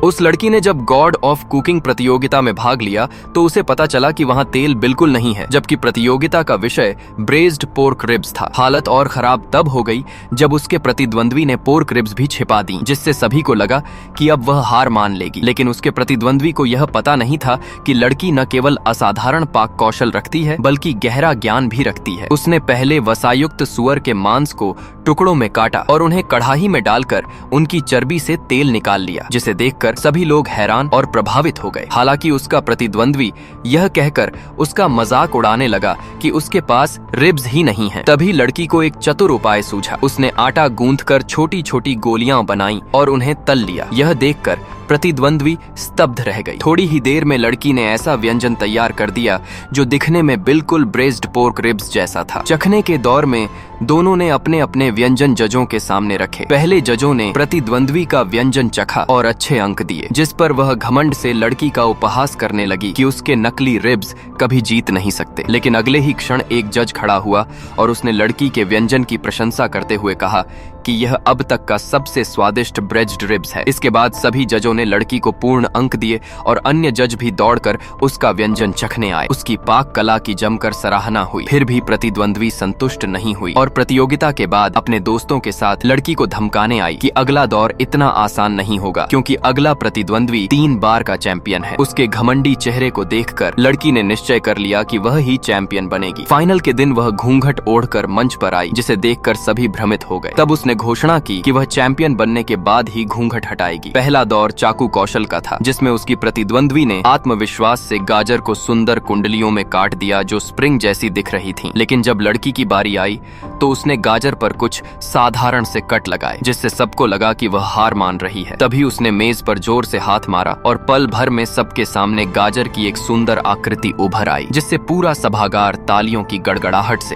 उस लड़की ने जब गॉड ऑफ कुकिंग प्रतियोगिता में भाग लिया तो उसे पता चला कि वहाँ तेल बिल्कुल नहीं है, जबकि प्रतियोगिता का विषय ब्रेज्ड पोर्क रिब्स था। हालत और खराब तब हो गई जब उसके प्रतिद्वंद्वी ने पोर्क रिब्स भी छिपा दी, जिससे सभी को लगा कि अब वह हार मान लेगी। लेकिन उसके प्रतिद्वंद्वी को यह पता नहीं था कि लड़की न केवल असाधारण पाक कौशल रखती है बल्कि गहरा ज्ञान भी रखती है। उसने पहले वसायुक्त सुअर के मांस को टुकड़ों में काटा और उन्हें कढ़ाई में डालकर उनकी चर्बी से तेल निकाल लिया, जिसे देखकर सभी लोग हैरान और प्रभावित हो गए। हालांकि उसका प्रतिद्वंद्वी यह कहकर उसका मजाक उड़ाने लगा कि उसके पास रिब्स ही नहीं है। तभी लड़की को एक चतुर उपाय सूझा। उसने आटा गूंथकर छोटी छोटी गोलियां बनाई और उन्हें तल लिया। यह देखकर प्रतिद्वंद्वी स्तब्ध रह गई। थोड़ी ही देर में लड़की ने ऐसा व्यंजन तैयार कर दिया जो दिखने में बिल्कुल ब्रेज्ड पोर्क रिब्स जैसा था। चखने के दौर में दोनों ने अपने अपने व्यंजन जजों के सामने रखे। पहले जजों ने प्रतिद्वंद्वी का व्यंजन चखा और अच्छे अंक दिए, जिस पर वह घमंड से लड़की का उपहास करने लगी कि उसके नकली रिब्स कभी जीत नहीं सकते। लेकिन अगले ही क्षण एक जज खड़ा हुआ और उसने लड़की के व्यंजन की प्रशंसा करते हुए कहा कि यह अब तक का सबसे स्वादिष्ट ब्रेज्ड रिब्स है। इसके बाद सभी जजों ने लड़की को पूर्ण अंक दिए और अन्य जज भी दौड़कर उसका व्यंजन चखने आए। उसकी पाक कला की जमकर सराहना हुई। फिर भी प्रतिद्वंद्वी संतुष्ट नहीं हुई और प्रतियोगिता के बाद अपने दोस्तों के साथ लड़की को धमकाने आई कि अगला दौर इतना आसान नहीं होगा, क्योंकि अगला प्रतिद्वंद्वी 3 बार का चैंपियन है। उसके घमंडी चेहरे को देखकर लड़की ने निश्चय कर लिया कि वह ही चैंपियन बनेगी। फाइनल के दिन वह घूंघट ओढ़कर मंच पर आई, जिसे देखकर सभी भ्रमित हो गए। तब उसने घोषणा की कि वह चैंपियन बनने के बाद ही घूंघट हटाएगी। पहला दौर चाकू कौशल का था, जिसमें उसकी प्रतिद्वंद्वी ने आत्मविश्वास से गाजर को सुंदर कुंडलियों में काट दिया जो स्प्रिंग जैसी दिख रही थी। लेकिन जब लड़की की बारी आई तो उसने गाजर पर कुछ साधारण से कट लगाए, जिससे सबको लगा कि वह हार मान रही है। तभी उसने मेज पर जोर से हाथ मारा और पल भर में सबके सामने गाजर की एक सुंदर आकृति उभर आई, जिससे पूरा सभागार तालियों की गड़गड़ाहट से